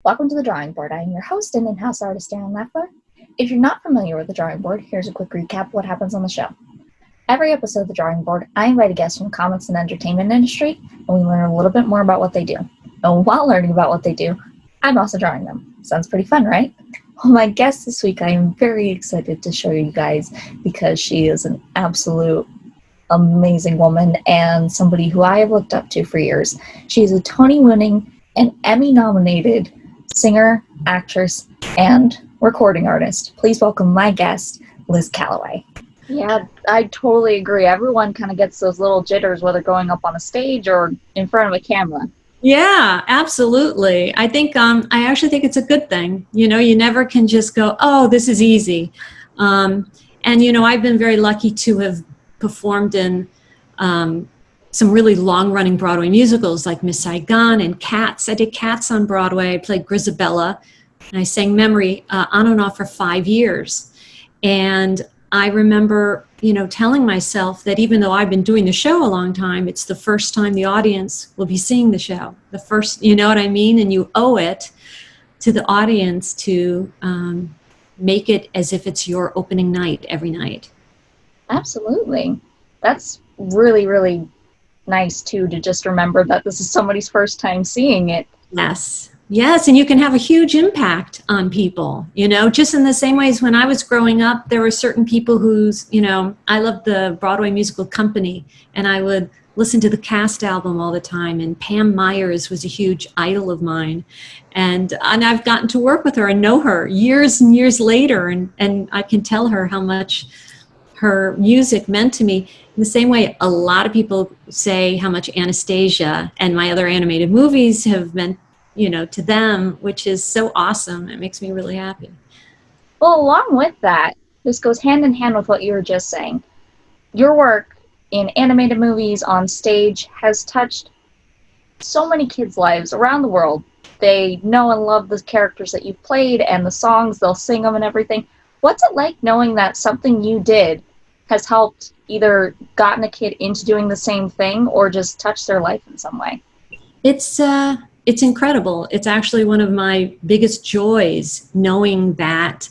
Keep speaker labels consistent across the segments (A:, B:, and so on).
A: Welcome to the Drawing Board. I am your host and in-house artist, Aaron Leffler. If you're not familiar with the Drawing Board, here's a quick recap of what happens on the show. Every episode of the Drawing Board, I invite a guest from the comics and entertainment industry, and we learn a little bit more about what they do. And while learning about what they do, I'm also drawing them. Sounds pretty fun, right? Well, my guest this week, I am very excited to show you guys because she is an absolute amazing woman and somebody who I have looked up to for years. She is a Tony-winning and Emmy-nominated singer, actress, and recording artist. Please welcome my guest, Liz Callaway. Yeah, I totally agree. Everyone kind of gets those little jitters, whether going up on a stage or in front of a camera.
B: Yeah, absolutely. I actually think it's a good thing. You never can just go, oh, this is easy. I've been very lucky to have performed in some really long-running Broadway musicals like Miss Saigon and Cats. I did Cats on Broadway. I played Grisabella, and I sang Memory on and off for 5 years. And I remember, telling myself that even though I've been doing the show a long time, it's the first time the audience will be seeing the show. The first, you know what I mean? And you owe it to the audience to make it as if it's your opening night every night.
A: Absolutely. That's really, really nice, too, to just remember that this is somebody's first time seeing it.
B: Yes, and you can have a huge impact on people, just in the same way as when I was growing up, there were certain people whose, I loved the Broadway musical company, and I would listen to the Cast album all the time, and Pam Myers was a huge idol of mine, and I've gotten to work with her and know her years and years later, and I can tell her how much her music meant to me. In the same way, a lot of people say how much Anastasia and my other animated movies have meant to them, which is so awesome. It makes me really happy.
A: Well, along with that, this goes hand in hand with what you were just saying. Your work in animated movies, on stage, has touched so many kids' lives around the world. They know and love the characters that you've played and the songs, they'll sing them and everything. What's it like knowing that something you did has helped either gotten a kid into doing the same thing or just touched their life in some way?
B: It's incredible. It's actually one of my biggest joys, knowing that,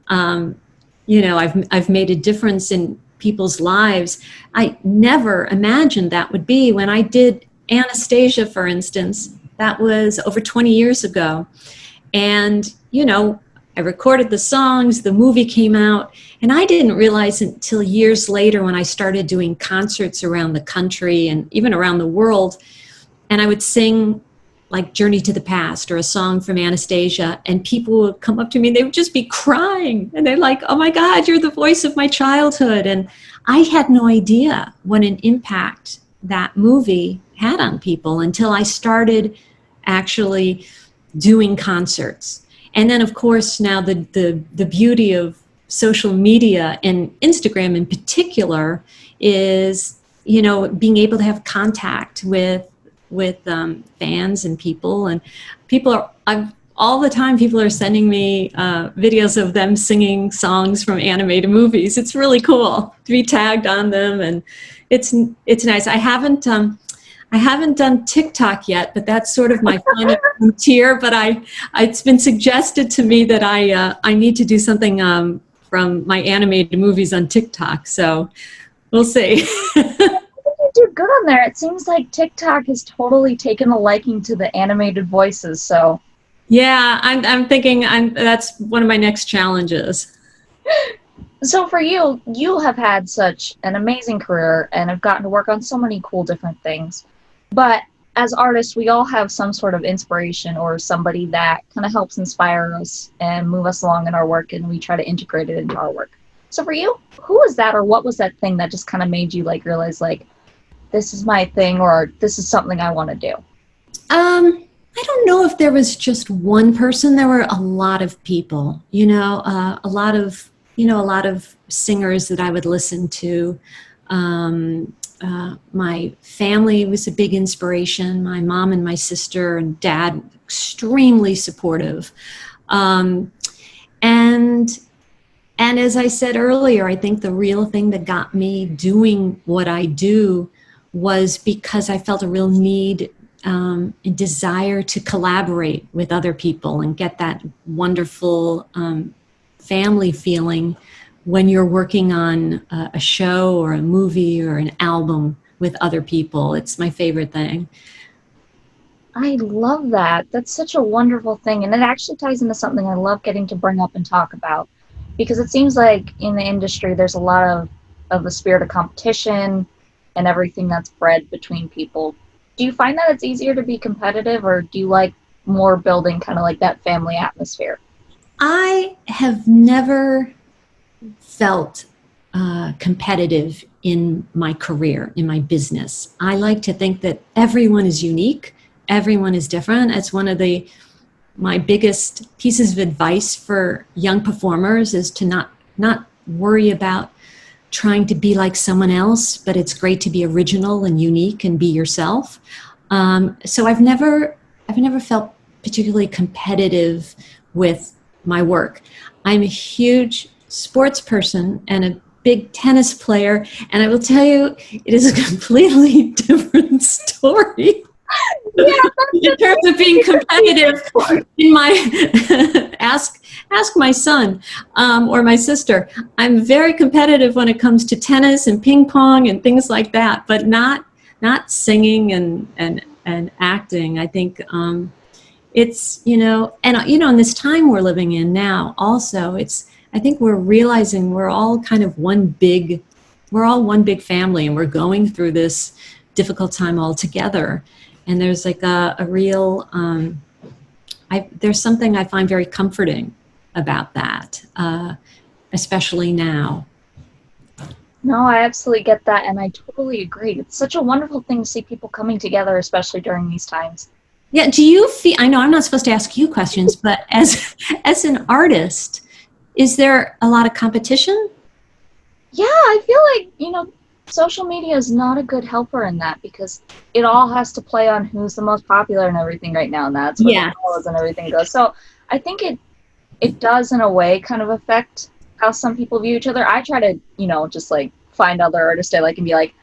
B: I've made a difference in people's lives. I never imagined that would be when I did Anastasia, for instance. That was over 20 years ago. And, I recorded the songs, the movie came out, and I didn't realize until years later when I started doing concerts around the country and even around the world, and I would sing like Journey to the Past or a song from Anastasia, and people would come up to me and they would just be crying, and they're like, oh my God, you're the voice of my childhood. And I had no idea what an impact that movie had on people until I started actually doing concerts. And then, of course, now the beauty of social media and Instagram in particular is, being able to have contact with fans and people. And all the time people are sending me videos of them singing songs from animated movies. It's really cool to be tagged on them, and it's nice. I haven't done TikTok yet, but that's sort of my final frontier. But it's been suggested to me that I need to do something from my animated movies on TikTok. So we'll see.
A: You do good on there. It seems like TikTok has totally taken a liking to the animated voices. So
B: yeah, I'm thinking that's one of my next challenges.
A: So for you, you have had such an amazing career and have gotten to work on so many cool different things. But as artists, we all have some sort of inspiration or somebody that kind of helps inspire us and move us along in our work, and we try to integrate it into our work. So for you, who was that, or what was that thing that just kind of made you realize this is my thing, or this is something I want to do?
B: I don't know if there was just one person. There were a lot of people, a lot of singers that I would listen to. My family was a big inspiration. My mom and my sister and dad, extremely supportive. And as I said earlier, I think the real thing that got me doing what I do was because I felt a real need and desire to collaborate with other people and get that wonderful family feeling when you're working on a show or a movie or an album with other people. It's my favorite thing.
A: I love that. That's such a wonderful thing. And it actually ties into something I love getting to bring up and talk about. Because it seems like in the industry, there's a lot of the spirit of competition and everything that's bred between people. Do you find that it's easier to be competitive, or do you like more building kind of like that family atmosphere?
B: I have never felt competitive in my career, in my business. I like to think that everyone is unique, everyone is different. It's one of my biggest pieces of advice for young performers is to not worry about trying to be like someone else, but it's great to be original and unique and be yourself. So I've never felt particularly competitive with my work. I'm a huge sports person and a big tennis player, and I will tell you, it is a completely different story.
A: Yeah,
B: in terms of being competitive in my ask my son or my sister. I'm very competitive when it comes to tennis and ping pong and things like that, but not singing and acting. I think it's in this time we're living in now also, I think we're realizing we're all one big family, and we're going through this difficult time all together. And there's like a real, there's something I find very comforting about that, especially now.
A: No, I absolutely get that, and I totally agree. It's such a wonderful thing to see people coming together, especially during these times.
B: Yeah, do you feel, I know I'm not supposed to ask you questions, but as an artist, is there a lot of competition?
A: Yeah, I feel like, social media is not a good helper in that, because it all has to play on who's the most popular and everything right now, and that's where the follows and everything goes. So I think it does, in a way, kind of affect how some people view each other. I try to, just like find other artists I like and be like,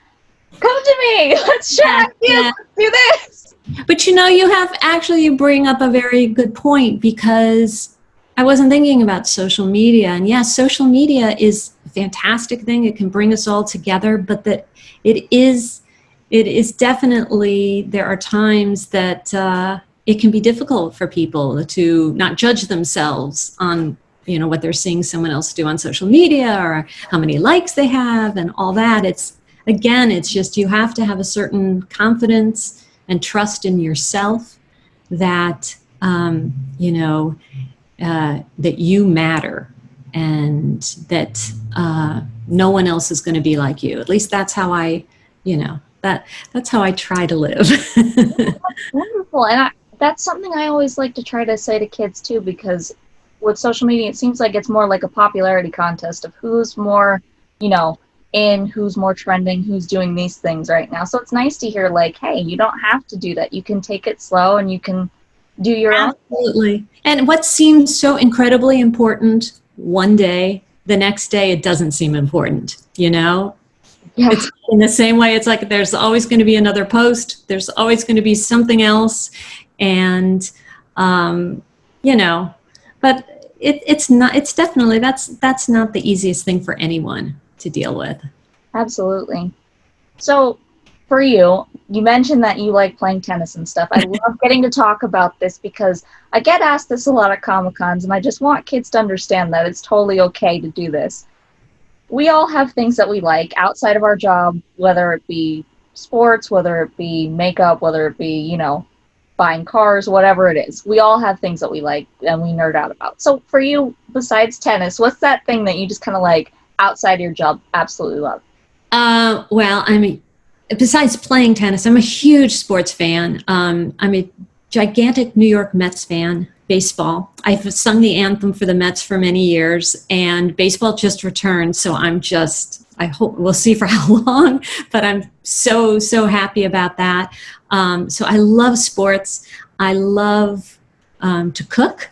A: come to me, let's share ideas, let's do this.
B: But you bring up a very good point, because I wasn't thinking about social media. And yes, social media is a fantastic thing. It can bring us all together, but that it is definitely, there are times that it can be difficult for people to not judge themselves on what they're seeing someone else do on social media, or how many likes they have and all that. It's just, you have to have a certain confidence and trust in yourself that that you matter, and that no one else is going to be like you. At least that's how that's how I try to live.
A: That's wonderful. And that's something I always like to try to say to kids too, because with social media, it seems like it's more like a popularity contest of who's more, who's more trending, who's doing these things right now. So it's nice to hear like, hey, you don't have to do that. You can take it slow, and you can do your own.
B: Absolutely. And what seems so incredibly important one day, the next day it doesn't seem important, Yeah. It's in the same way, it's like there's always going to be another post, there's always going to be something else, and but it's definitely, that's not the easiest thing for anyone to deal with.
A: Absolutely. So for you mentioned that you like playing tennis and stuff. I love getting to talk about this, because I get asked this a lot at Comic-Cons, and I just want kids to understand that it's totally okay to do this. We all have things that we like outside of our job, whether it be sports, whether it be makeup, whether it be, buying cars, whatever it is. We all have things that we like and we nerd out about. So for you, besides tennis, what's that thing that you just kind of like outside your job absolutely love?
B: Well, besides playing tennis, I'm a huge sports fan. I'm a gigantic New York Mets fan. Baseball. I've sung the anthem for the Mets for many years, and baseball just returned. So I hope, we'll see for how long, but I'm so happy about that. So I love sports. I love to cook.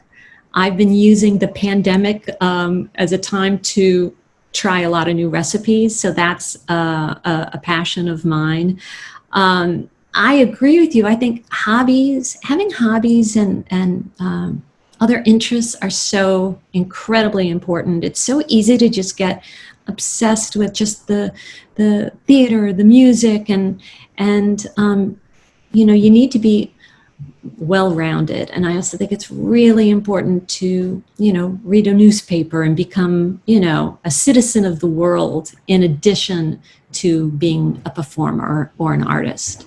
B: I've been using the pandemic as a time to try a lot of new recipes. So that's a passion of mine. I agree with you. I think having hobbies and other interests are so incredibly important. It's so easy to just get obsessed with just the theater, the music, and you need to be well-rounded. And I also think it's really important to, read a newspaper and become, a citizen of the world in addition to being a performer or an artist.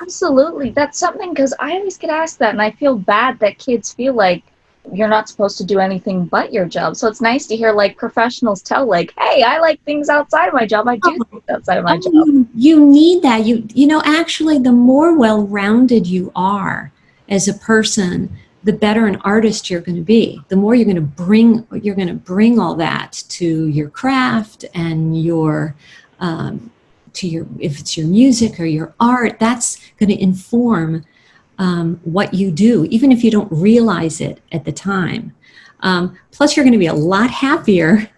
A: Absolutely. That's something, because I always get asked that, and I feel bad that kids feel like you're not supposed to do anything but your job. So it's nice to hear like professionals tell like, hey, I like things outside of my job. I do things outside of my job.
B: You need that. Actually, the more well-rounded you are as a person, the better an artist you're going to be. The more you're going to bring all that to your craft and if it's your music or your art, that's going to inform what you do, even if you don't realize it at the time. Plus, you're going to be a lot happier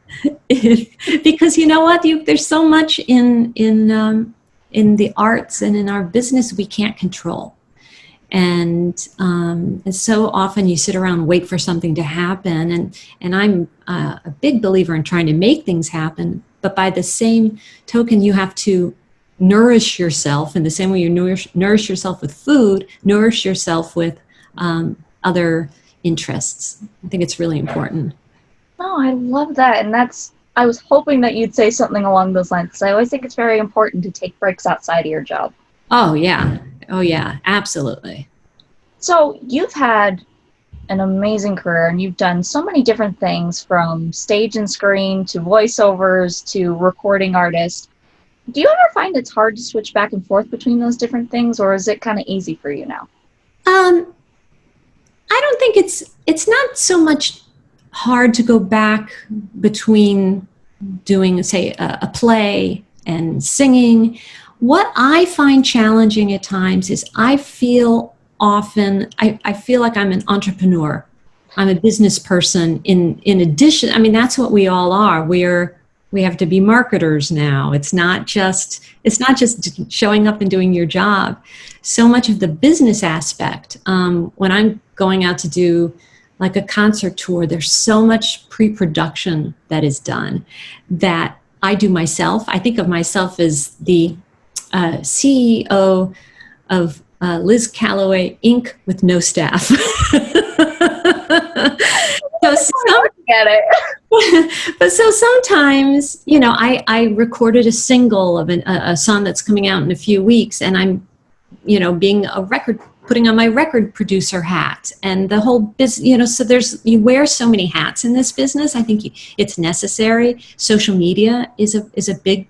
B: because you know what? There's so much in the arts and in our business we can't control. And so often you sit around and wait for something to happen. And I'm a big believer in trying to make things happen. But by the same token, you have to nourish yourself in the same way you nourish yourself with food, nourish yourself with other interests. I think it's really important.
A: Oh, I love that. And I was hoping that you'd say something along those lines, because I always think it's very important to take breaks outside of your job.
B: Oh, yeah. Oh, yeah, absolutely.
A: So you've had an amazing career, and you've done so many different things, from stage and screen to voiceovers to recording artist. Do you ever find it's hard to switch back and forth between those different things, or is it kind of easy for you now?
B: I don't think it's not so much hard to go back between doing, say, a play and singing. What I find challenging at times is I feel like I'm an entrepreneur. I'm a business person in addition. I mean, that's what we all are. We have to be marketers now. It's not just showing up and doing your job. So much of the business aspect, when I'm going out to do like a concert tour, there's so much pre-production that is done that I do myself. I think of myself as the CEO of Liz Callaway Inc. with no staff. But so sometimes, I recorded a single of a song that's coming out in a few weeks, and I'm, putting on my record producer hat and the whole business, so you wear so many hats in this business. I think it's necessary. Social media is a big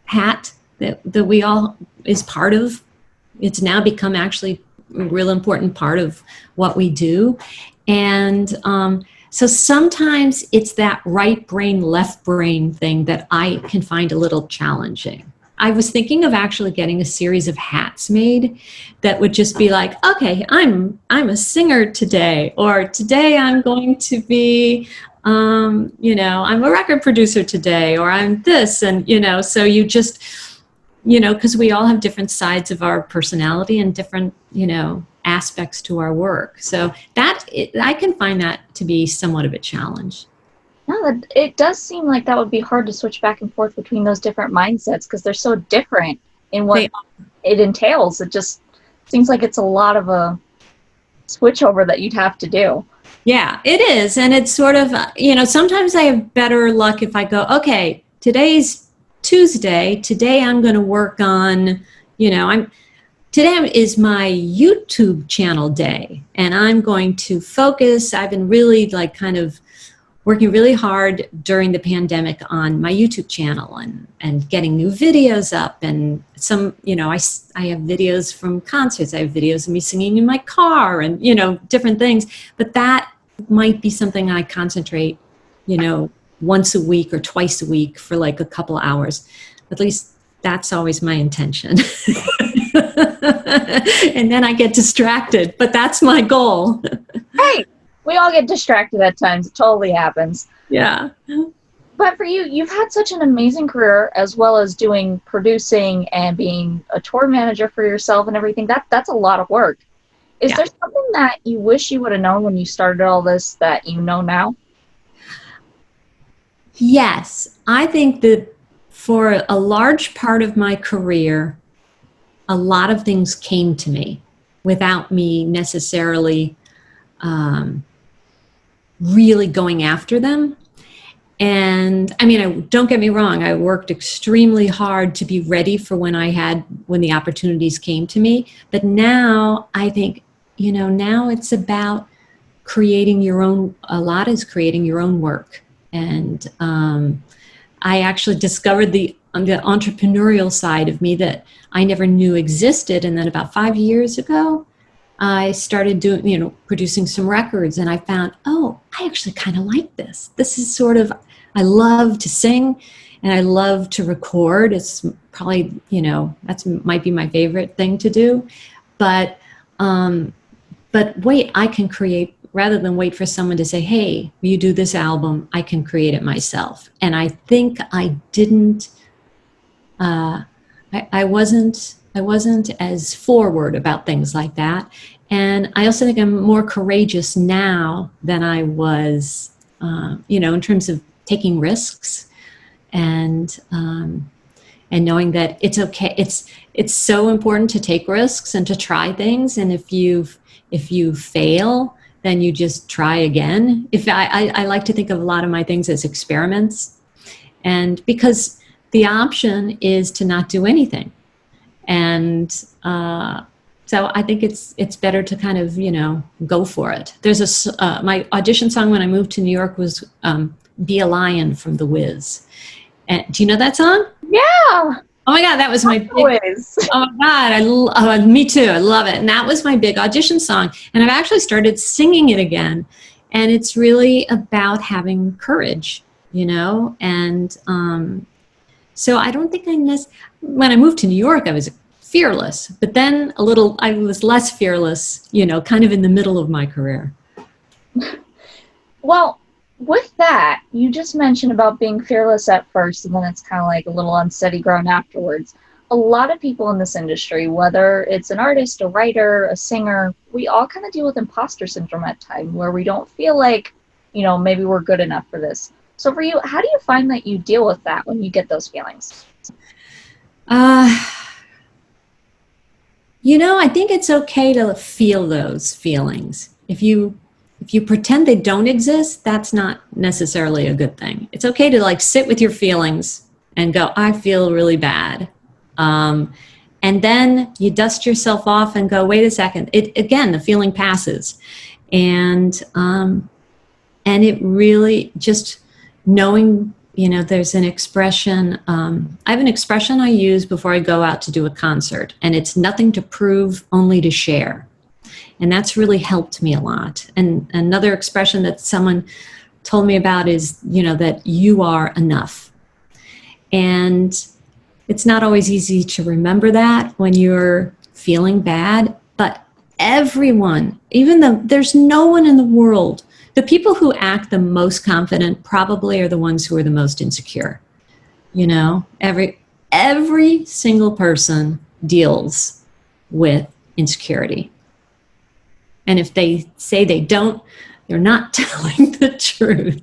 B: hat that we all is part of. It's now become actually a real important part of what we do. And so sometimes it's that right brain, left brain thing that I can find a little challenging. I was thinking of actually getting a series of hats made that would just be like, okay, I'm a singer today, or today I'm going to be, I'm a record producer today, or I'm this, and, so you just, because we all have different sides of our personality and different, aspects to our work. So I can find that to be somewhat of a challenge.
A: No, it does seem like that would be hard to switch back and forth between those different mindsets, because they're so different in what it entails. It just seems like it's a lot of a switchover that you'd have to do. Yeah,
B: it is. And it's sort of, sometimes I have better luck if I go, okay, today's Tuesday. Today I'm going to work on, today is my YouTube channel day, and I'm going to focus. I've been really kind of working really hard during the pandemic on my YouTube channel and getting new videos up, and some, I have videos from concerts. I have videos of me singing in my car and, different things, but that might be something I concentrate, once a week or twice a week for like a couple hours. At least that's always my intention. And then I get distracted, but that's my goal.
A: Hey, we all get distracted at times. It totally happens.
B: Yeah.
A: But for you, you've had such an amazing career, as well as doing producing and being a tour manager for yourself and everything. That's a lot of work. Is
B: Yeah.
A: there something that you wish you would have known when you started all this that you know now?
B: Yes, I think that for a large part of my career, a lot of things came to me without me necessarily really going after them. And I mean, don't get me wrong, I worked extremely hard to be ready for when the opportunities came to me. But now I think, now it's about creating your own, a lot is creating your own work. And I actually discovered the entrepreneurial side of me that I never knew existed. And then about 5 years ago, I started doing, producing some records, and I found, oh, I actually kind of like this. This is sort of, I love to sing and I love to record. It's probably, that's might be my favorite thing to do. But wait, I can create, rather than wait for someone to say, hey, will you do this album? I can create it myself. And I think I didn't, I wasn't as forward about things like that. And I also think I'm more courageous now than I was, in terms of taking risks and knowing that it's okay. It's so important to take risks and to try things. And if you fail, then you just try again. I like to think of a lot of my things as experiments, and because the option is to not do anything. And so I think it's better to kind of, go for it. There's my audition song when I moved to New York was Be a Lion from The Wiz. And do you know that song?
A: Yeah.
B: Oh my God, that was my big,
A: Always.
B: oh my God, me too, I love it. And that was my big audition song. And I've actually started singing it again. And it's really about having courage, and so I don't think when I moved to New York, I was fearless, but then I was less fearless, kind of in the middle of my career.
A: Well, with that, you just mentioned about being fearless at first, and then it's kind of like a little unsteady ground afterwards. A lot of people in this industry, whether it's an artist, a writer, a singer, we all kind of deal with imposter syndrome at times, where we don't feel like, maybe we're good enough for this. So for you, how do you find that you deal with that when you get those feelings?
B: I think it's okay to feel those feelings. If you pretend they don't exist, that's not necessarily a good thing. It's okay to sit with your feelings and go, I feel really bad. And then you dust yourself off and go, wait a second. Again, the feeling passes. And it really just knowing, there's an expression, I have an expression I use before I go out to do a concert, and it's nothing to prove, only to share. And that's really helped me a lot. And another expression that someone told me about is, that you are enough. And it's not always easy to remember that when you're feeling bad, but everyone, even though there's no one in the world, the people who act the most confident probably are the ones who are the most insecure. Every single person deals with insecurity. And if they say they don't, they're not telling the truth.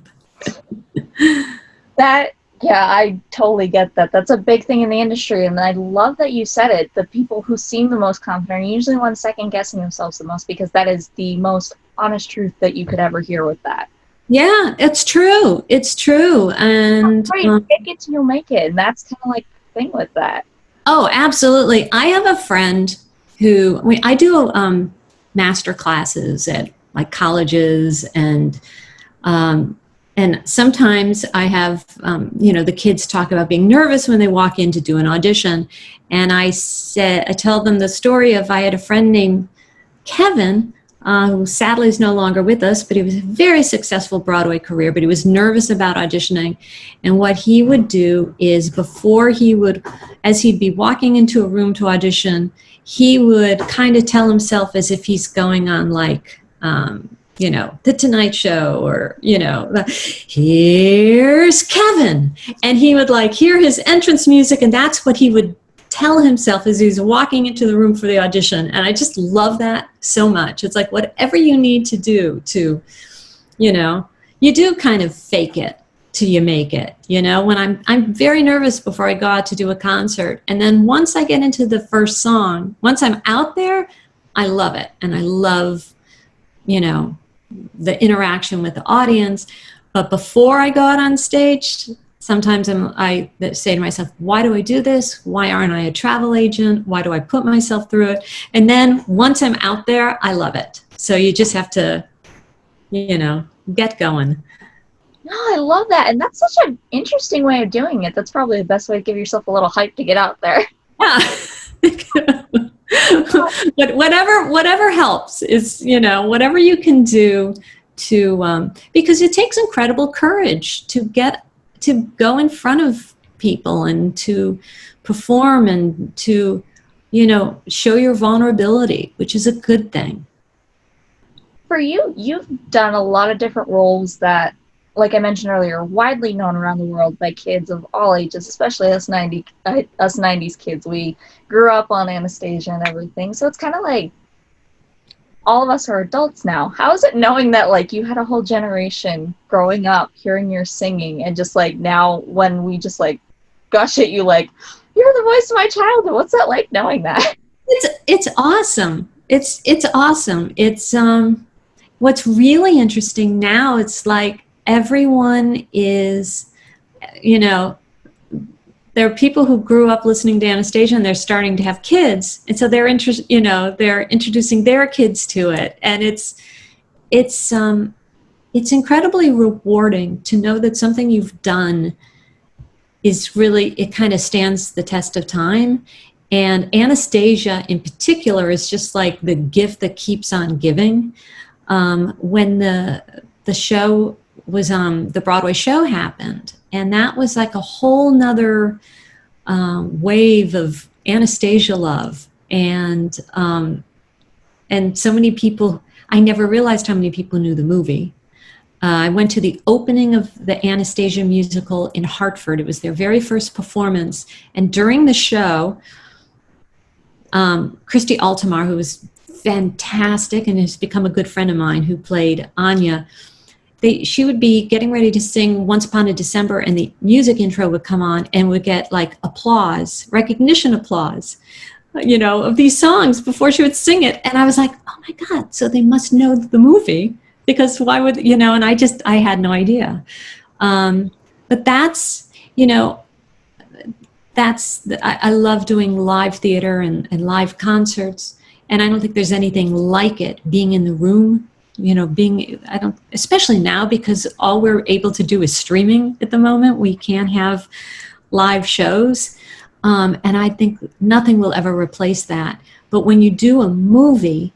A: I totally get that. That's a big thing in the industry, and I love that you said it. The people who seem the most confident are usually the ones second guessing themselves the most, because that is the most honest truth that you could ever hear with that.
B: Yeah, it's true. It's true. And
A: right, fake it till you'll make it, and that's kind of like the thing with that.
B: Oh, absolutely. I have a friend who, I do master classes at colleges, and sometimes I have, the kids talk about being nervous when they walk in to do an audition. And I tell them the story of, I had a friend named Kevin, who sadly is no longer with us, but he was a very successful Broadway career, but he was nervous about auditioning. And what he would do is as he'd be walking into a room to audition, he would kind of tell himself as if he's going on The Tonight Show, or, here's Kevin. And he would like hear his entrance music, and that's what he would tell himself as he's walking into the room for the audition. And I just love that so much. It's like whatever you need to do to, you do kind of fake it till you make it. When I'm very nervous before I go out to do a concert. And then once I get into the first song, once I'm out there, I love it. And I love, the interaction with the audience. But before I go out on stage, sometimes I say to myself, why do I do this? Why aren't I a travel agent? Why do I put myself through it? And then once I'm out there, I love it. So you just have to, get going.
A: No, I love that. And that's such an interesting way of doing it. That's probably the best way to give yourself a little hype to get out there.
B: Yeah. But whatever helps is, whatever you can do to, because it takes incredible courage to go in front of people and to perform and to, show your vulnerability, which is a good thing.
A: For you, you've done a lot of different roles that, like I mentioned earlier, are widely known around the world by kids of all ages, especially us 90s kids. We grew up on Anastasia and everything. So it's kind of like all of us are adults now. How is it knowing that like you had a whole generation growing up hearing your singing, and just like now when we just like gush at you like, you're the voice of my childhood. What's that like knowing that?
B: It's awesome. It's awesome. It's what's really interesting now, it's like everyone is, there are people who grew up listening to Anastasia and they're starting to have kids. And so they're introducing their kids to it. And it's incredibly rewarding to know that something you've done is really, it kind of stands the test of time. And Anastasia in particular is just like the gift that keeps on giving. When the show was, the Broadway show happened, and that was like a whole nother wave of Anastasia love. And so many people, I never realized how many people knew the movie. I went to the opening of the Anastasia musical in Hartford. It was their very first performance. And during the show, Christy Altamar, who was fantastic and has become a good friend of mine, who played Anya, she would be getting ready to sing Once Upon a December, and the music intro would come on and would get like applause, recognition applause, of these songs before she would sing it. And I was like, oh my God, so they must know the movie, because why would, and I had no idea. But that's, I love doing live theater and live concerts. And I don't think there's anything like it, being in the room, especially now, because all we're able to do is streaming at the moment. We can't have live shows. And I think nothing will ever replace that. But when you do a movie,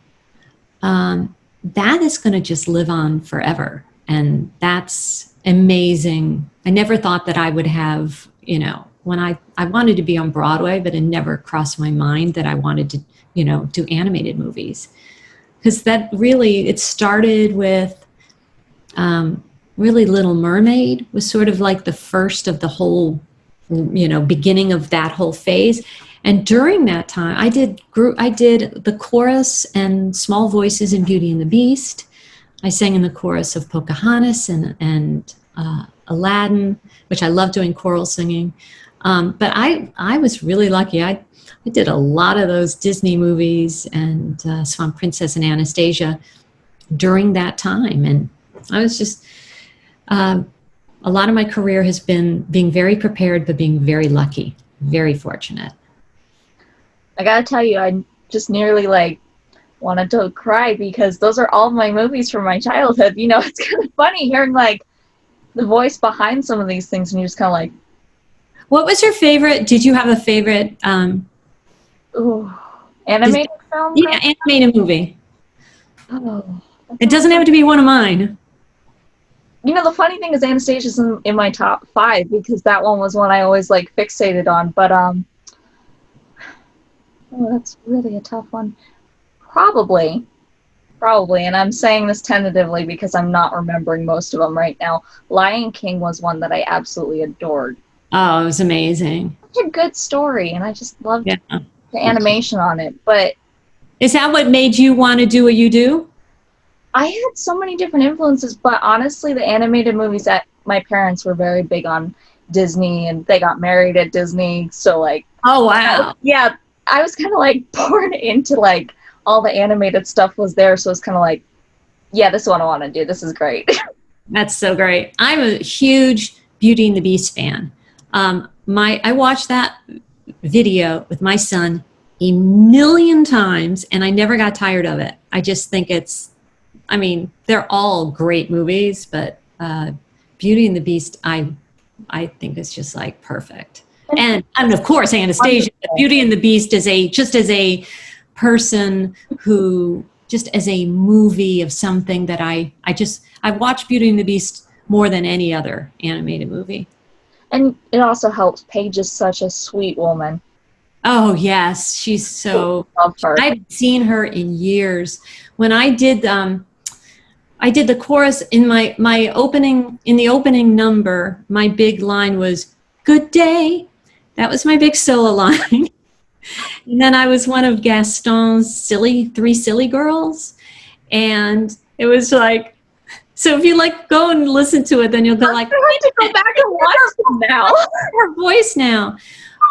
B: that is going to just live on forever. And that's amazing. I never thought that I would have, when I wanted to be on Broadway, but it never crossed my mind that I wanted to, do animated movies. Because that really, it started with really Little Mermaid was sort of like the first of the whole, beginning of that whole phase. And during that time, I did the chorus and small voices in Beauty and the Beast. I sang in the chorus of Pocahontas and Aladdin, which I love doing choral singing. But I was really lucky. I did a lot of those Disney movies and Swan Princess and Anastasia during that time. And I was just, a lot of my career has been being very prepared, but being very lucky, very fortunate.
A: I gotta tell you, I just nearly wanted to cry, because those are all my movies from my childhood. It's kind of funny hearing the voice behind some of these things, and you're just kind of like.
B: What was your favorite? Did you have a favorite?
A: Animated film?
B: Yeah, animated movie.
A: Oh.
B: It doesn't have to be one of mine.
A: The funny thing is Anastasia's in my top 5, because that one was one I always fixated on. But that's really a tough one. Probably Probably, and I'm saying this tentatively because I'm not remembering most of them right now. Lion King was one that I absolutely adored.
B: Oh, it was amazing.
A: Such a good story, and I just loved
B: Yeah.
A: the animation on it. But
B: Is that what made you want to do what you do?
A: I had so many different influences, but honestly, the animated movies that my parents were very big on Disney, and they got married at Disney, so like,
B: Oh, wow.
A: yeah, I was kind of like born into like all the animated stuff was there, so it's kind of like, yeah, this is what I want to do. This is great.
B: That's so great. I'm a huge Beauty and the Beast fan. I watched that video with my son a million times, and I never got tired of it. I just think I mean, they're all great movies, but Beauty and the Beast, I think is just like perfect. And of course, Anastasia, Beauty and the Beast is just as a person who, just as a movie of something that I've watched Beauty and the Beast more than any other animated movie.
A: And it also helps. Paige is such a sweet woman.
B: Oh yes, she's so.
A: Love her.
B: I haven't seen her in years. When I did the chorus in the opening number. My big line was "Good day." That was my big solo line. And then I was one of Gaston's three silly girls, and it was like. So if you like go and listen to it, then you'll go like,
A: I have to go back and watch them now.
B: Her voice now.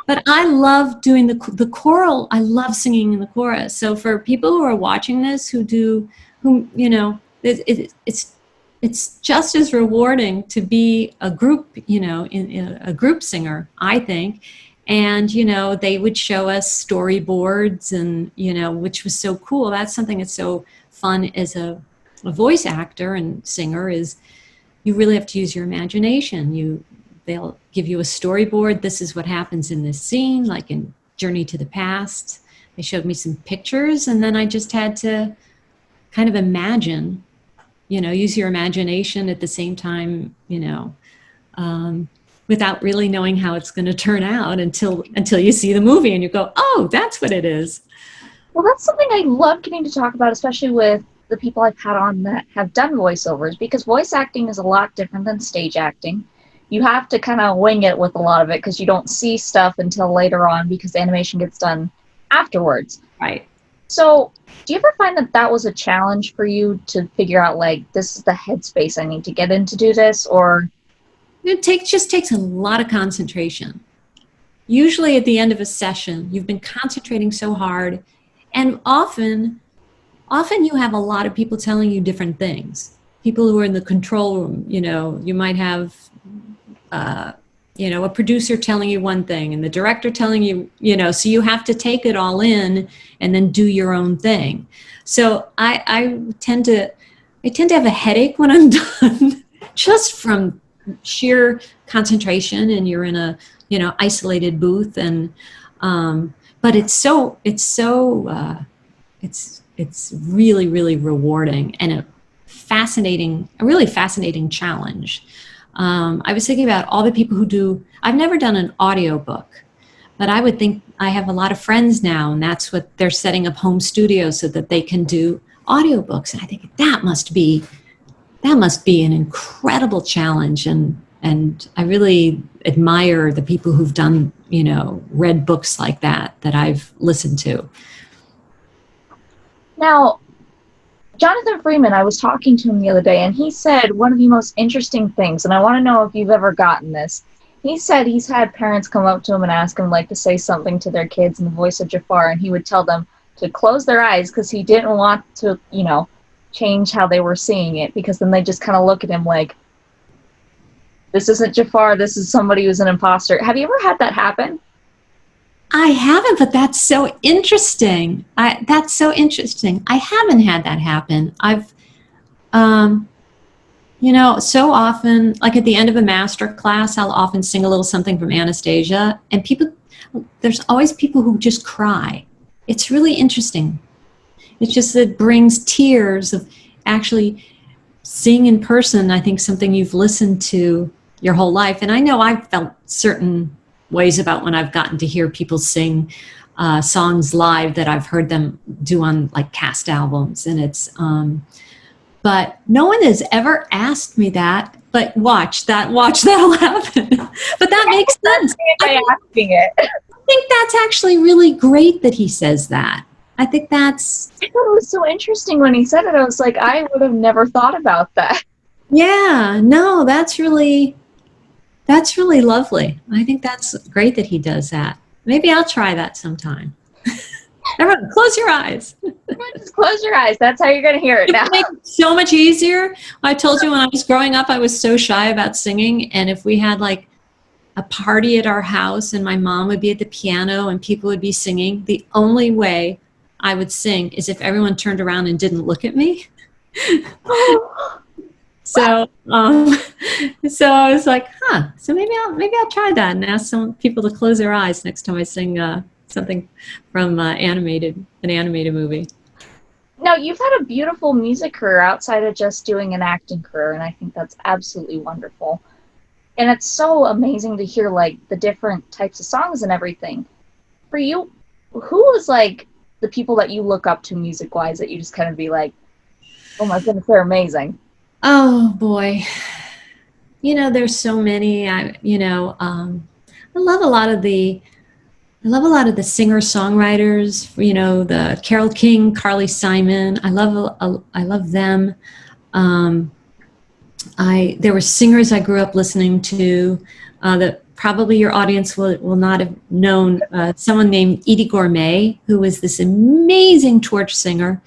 B: But I love doing the choral. I love singing in the chorus. So for people who are watching this, it's just as rewarding to be a group, in a group singer, I think. And, they would show us storyboards and, which was so cool. That's something that's so fun as a voice actor and singer is you really have to use your imagination. They'll give you a storyboard. This is what happens in this scene, like in Journey to the Past. They showed me some pictures, and then I just had to kind of imagine, use your imagination at the same time, without really knowing how it's going to turn out until you see the movie and you go, oh, that's what it is.
A: Well, that's something I love getting to talk about, especially with the people I've had on that have done voiceovers, because voice acting is a lot different than stage acting. You have to kind of wing it with a lot of it because you don't see stuff until later on because the animation gets done afterwards.
B: Right.
A: So do you ever find that was a challenge for you to figure out, like, this is the headspace I need to get in to do this, or?
B: It just takes a lot of concentration. Usually at the end of a session, you've been concentrating so hard, and often you have a lot of people telling you different things. People who are in the control room, you might have, a producer telling you one thing and the director telling you, so you have to take it all in and then do your own thing. So I tend to have a headache when I'm done just from sheer concentration, and you're in a, isolated booth, and, but it's really, really rewarding and a really fascinating challenge. I was thinking about all the people who I've never done an audio book, but I would think I have a lot of friends now, and that's what they're setting up home studios so that they can do audiobooks. And I think that must be an incredible challenge. And I really admire the people who've done, read books like that I've listened to.
A: Now, Jonathan Freeman, I was talking to him the other day, and he said one of the most interesting things, and I want to know if you've ever gotten this. He said he's had parents come up to him and ask him, like, to say something to their kids in the voice of Jafar, and he would tell them to close their eyes because he didn't want to, change how they were seeing it, because then they just kind of look at him like, this isn't Jafar, this is somebody who's an imposter. Have you ever had that happen?
B: I haven't, but that's so interesting. I haven't had that happen. I've, so often, like at the end of a master class, I'll often sing a little something from Anastasia, and there's always people who just cry. It's really interesting. It's just, it brings tears of actually seeing in person, I think, something you've listened to your whole life. And I know I've felt certain ways about when I've gotten to hear people sing songs live that I've heard them do on like cast albums, and it's but no one has ever asked me that. But watch that'll happen. But that makes sense.
A: By asking it.
B: I think that's actually really great that he says that. I think that's.
A: I thought it was so interesting when he said it. I was like, I would have never thought about that.
B: Yeah, no, that's really lovely. I think that's great that he does that. Maybe I'll try that sometime. Everyone, close your eyes.
A: Just close your eyes. That's how you're going to hear it now.
B: It makes it so much easier. I told you when I was growing up, I was so shy about singing. And if we had like a party at our house and my mom would be at the piano and people would be singing, the only way I would sing is if everyone turned around and didn't look at me. So I was like, so maybe I'll try that and ask some people to close their eyes next time I sing something from an animated movie.
A: No, you've had a beautiful music career outside of just doing an acting career, and I think that's absolutely wonderful. And it's so amazing to hear like the different types of songs and everything. For you, who was like the people that you look up to music-wise that you just kind of be like, oh my goodness, they're amazing?
B: Oh boy, there's so many. I love a lot of the singer-songwriters. The Carole King, Carly Simon. I love them. There were singers I grew up listening to that probably your audience will not have known. Someone named Edie Gourmet, who was this amazing torch singer.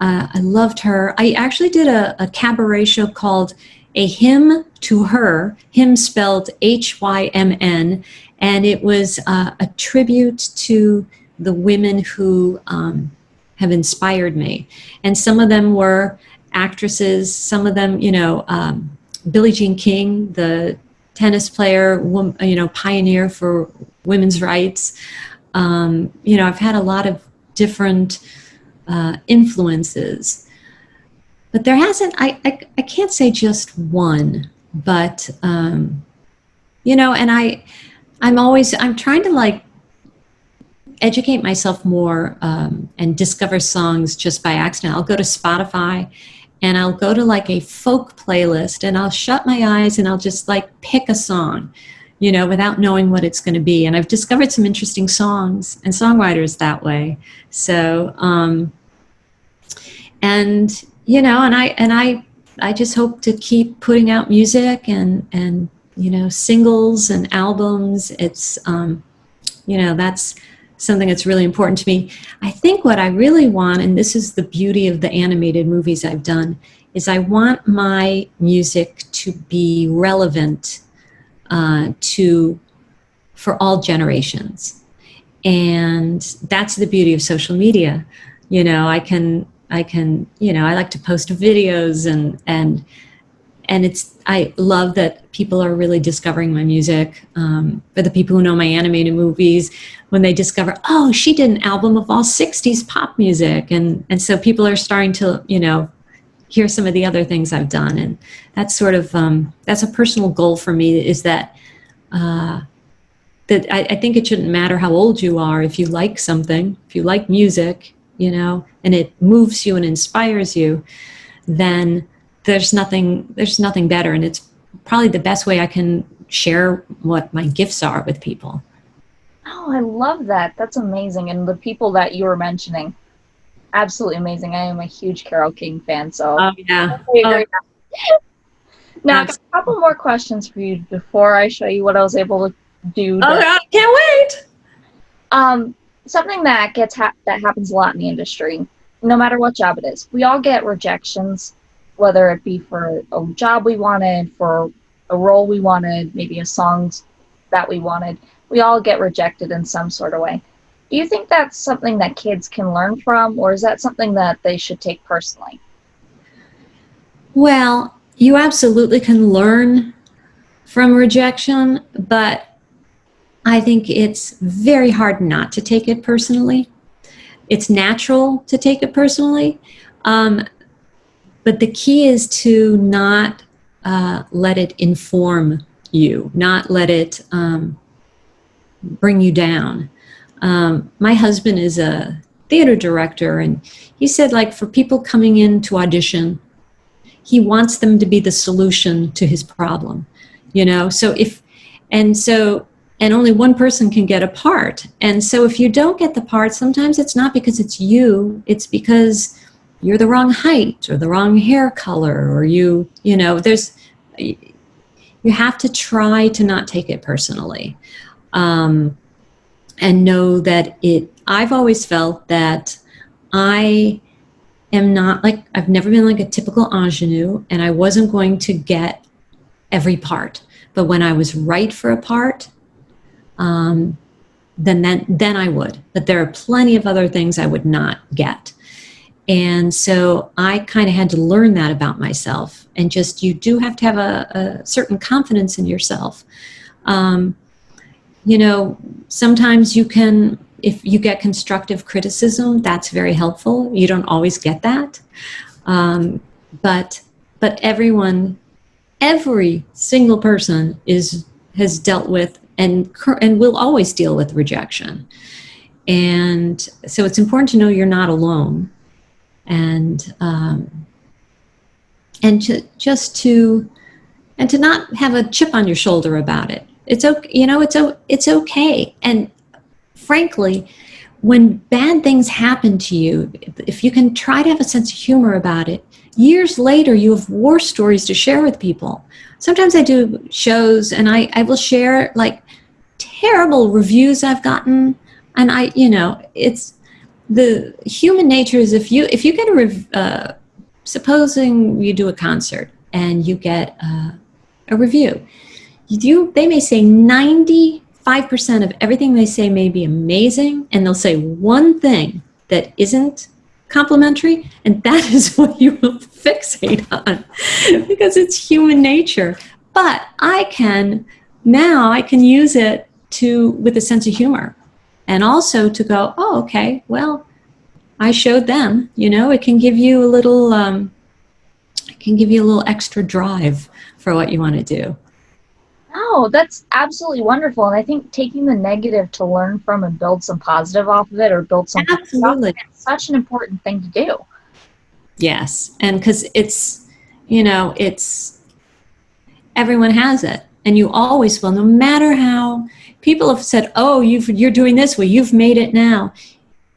B: I loved her. I actually did a cabaret show called A Hymn to Her, hymn spelled Hymn, and it was a tribute to the women who have inspired me. And some of them were actresses, some of them, Billie Jean King, the tennis player, pioneer for women's rights. I've had a lot of different influences, but there hasn't. I can't say just one, but and I'm trying to like educate myself more and discover songs just by accident. I'll go to Spotify and I'll go to like a folk playlist and I'll shut my eyes and I'll just like pick a song, without knowing what it's going to be. And I've discovered some interesting songs and songwriters that way. So, I just hope to keep putting out music and singles and albums. It's, that's something that's really important to me. I think what I really want, and this is the beauty of the animated movies I've done, is I want my music to be relevant for all generations. And that's the beauty of social media. I like to post videos and I love that people are really discovering my music. For the people who know my animated movies, when they discover, oh, she did an album of all 60s pop music. And so people are starting to, hear some of the other things I've done. And that's sort of, that's a personal goal for me, is that I think it shouldn't matter how old you are. If you like something, if you like music, and it moves you and inspires you, then there's nothing better. And it's probably the best way I can share what my gifts are with people.
A: Oh, I love that. That's amazing. And the people that you were mentioning, absolutely amazing. I am a huge Carole King fan, so
B: oh yeah.
A: Now, I've got a couple more questions for you before I show you what I was able to do.
B: I can't wait.
A: Something that that happens a lot in the industry, no matter what job it is. We all get rejections, whether it be for a job we wanted, for a role we wanted, maybe a song that we wanted. We all get rejected in some sort of way. Do you think that's something that kids can learn from, or is that something that they should take personally?
B: Well, you absolutely can learn from rejection, but I think it's very hard not to take it personally. It's natural to take it personally, but the key is to not let it inform you, not let it bring you down. My husband is a theater director, and he said, like, for people coming in to audition, he wants them to be the solution to his problem, you know? So and only one person can get a part. And so if you don't get the part, sometimes it's not because it's you, it's because you're the wrong height or the wrong hair color, or you know, you have to try to not take it personally. And know that I've always felt that I am not like, I've never been like a typical ingenue, and I wasn't going to get every part. But when I was right for a part, then I would. But there are plenty of other things I would not get. And so I kind of had to learn that about myself. And just, you do have to have a certain confidence in yourself. You know, sometimes you can, if you get constructive criticism, that's very helpful. You don't always get that. But every single person has dealt with and will always deal with rejection. And so it's important to know you're not alone. And to not have a chip on your shoulder about it. It's okay, you know, it's okay. And frankly, when bad things happen to you, if you can try to have a sense of humor about it, years later you have war stories to share with people. Sometimes I do shows and I will share like terrible reviews I've gotten, and it's the human nature is if you get supposing you do a concert and you get a review. They may say 95% of everything they say may be amazing, and they'll say one thing that isn't complimentary, and that is what you will fixate on because it's human nature. But I can use it with a sense of humor, and also to go, oh, okay, well, I showed them. It can give you a little extra drive for what you want to do.
A: Oh, that's absolutely wonderful. And I think taking the negative to learn from and build some positive off of it, or build something
B: absolutely,
A: it's such an important thing to do.
B: Yes, and because it's everyone has it, and you always will. No matter how people have said, "Oh, you're doing this way, you've made it now,"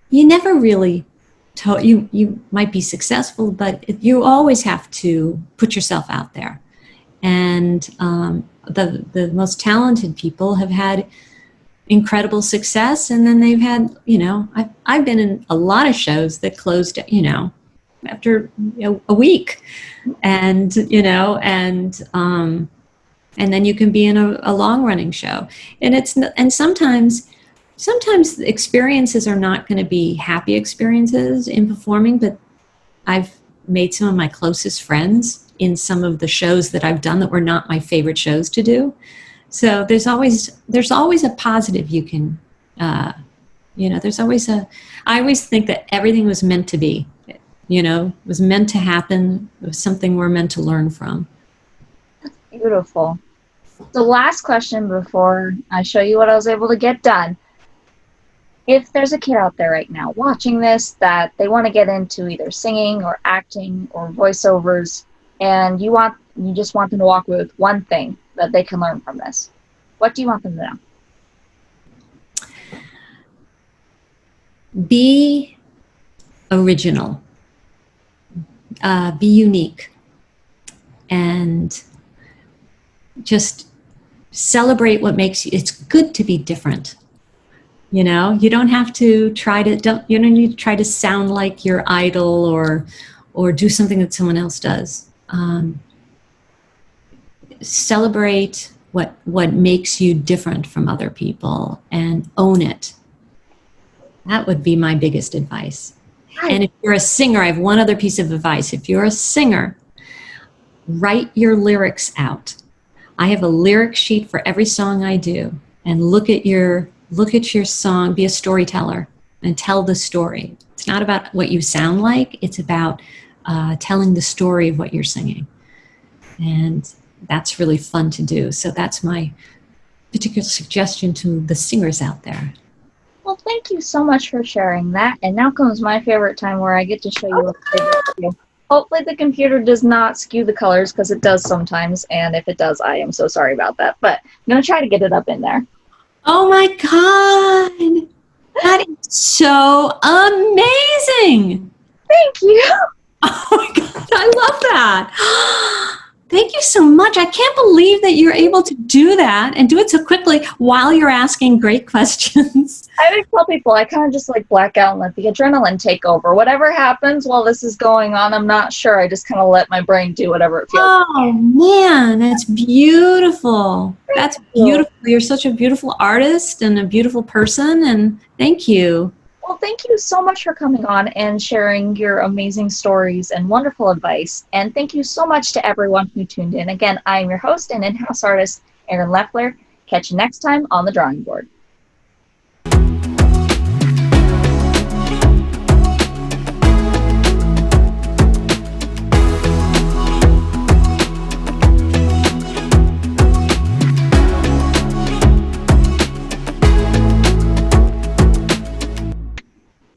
B: you never really told you might be successful, but you always have to put yourself out there. And the most talented people have had incredible success, and then they've had, I've been in a lot of shows that closed, after a week, and and then you can be in a long running show, and sometimes the experiences are not going to be happy experiences in performing, but I've made some of my closest friends in some of the shows that I've done that were not my favorite shows to do. So there's always a positive you can, I always think that everything was meant to be, was meant to happen. It was something we're meant to learn from.
A: That's beautiful. The last question before I show you what I was able to get done. If there's a kid out there right now watching this that they want to get into either singing or acting or voiceovers, and you just want them to walk away with one thing that they can learn from this, what do you want them to know?
B: Be original. Be unique. And just celebrate what makes you. It's good to be different. You don't have to you don't need to try to sound like your idol or do something that someone else does. Celebrate what makes you different from other people and own it. That would be my biggest advice. Right. And if you're a singer, I have one other piece of advice. If you're a singer, write your lyrics out. I have a lyric sheet for every song I do, and look at your song, be a storyteller and tell the story. It's not about what you sound like, it's about telling the story of what you're singing. And that's really fun to do. So that's my particular suggestion to the singers out there.
A: Well, thank you so much for sharing that. And now comes my favorite time where I get to show you what I did for you. Hopefully the computer does not skew the colors because it does sometimes. And if it does, I am so sorry about that. But I'm going to try to get it up in there.
B: Oh my God. That is so amazing.
A: Thank you.
B: Oh my God, I love that. Thank you so much. I can't believe that you're able to do that and do it so quickly while you're asking great questions.
A: I always tell people I kind of just like black out and let the adrenaline take over. Whatever happens while this is going on, I'm not sure. I just kind of let my brain do whatever it feels.
B: Oh man, that's beautiful. That's beautiful. You're such a beautiful artist and a beautiful person, and thank you.
A: Well, thank you so much for coming on and sharing your amazing stories and wonderful advice. And thank you so much to everyone who tuned in. Again, I am your host and in-house artist, Erin Leffler. Catch you next time on the drawing board.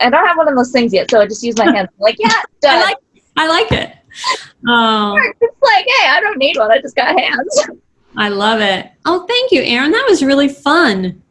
A: I don't have one of those things yet, so I just use my hands. I'm like, yeah, done.
B: I like it. Oh,
A: it's like, hey, I don't need one. I just got hands.
B: I love it. Oh, thank you, Erin. That was really fun.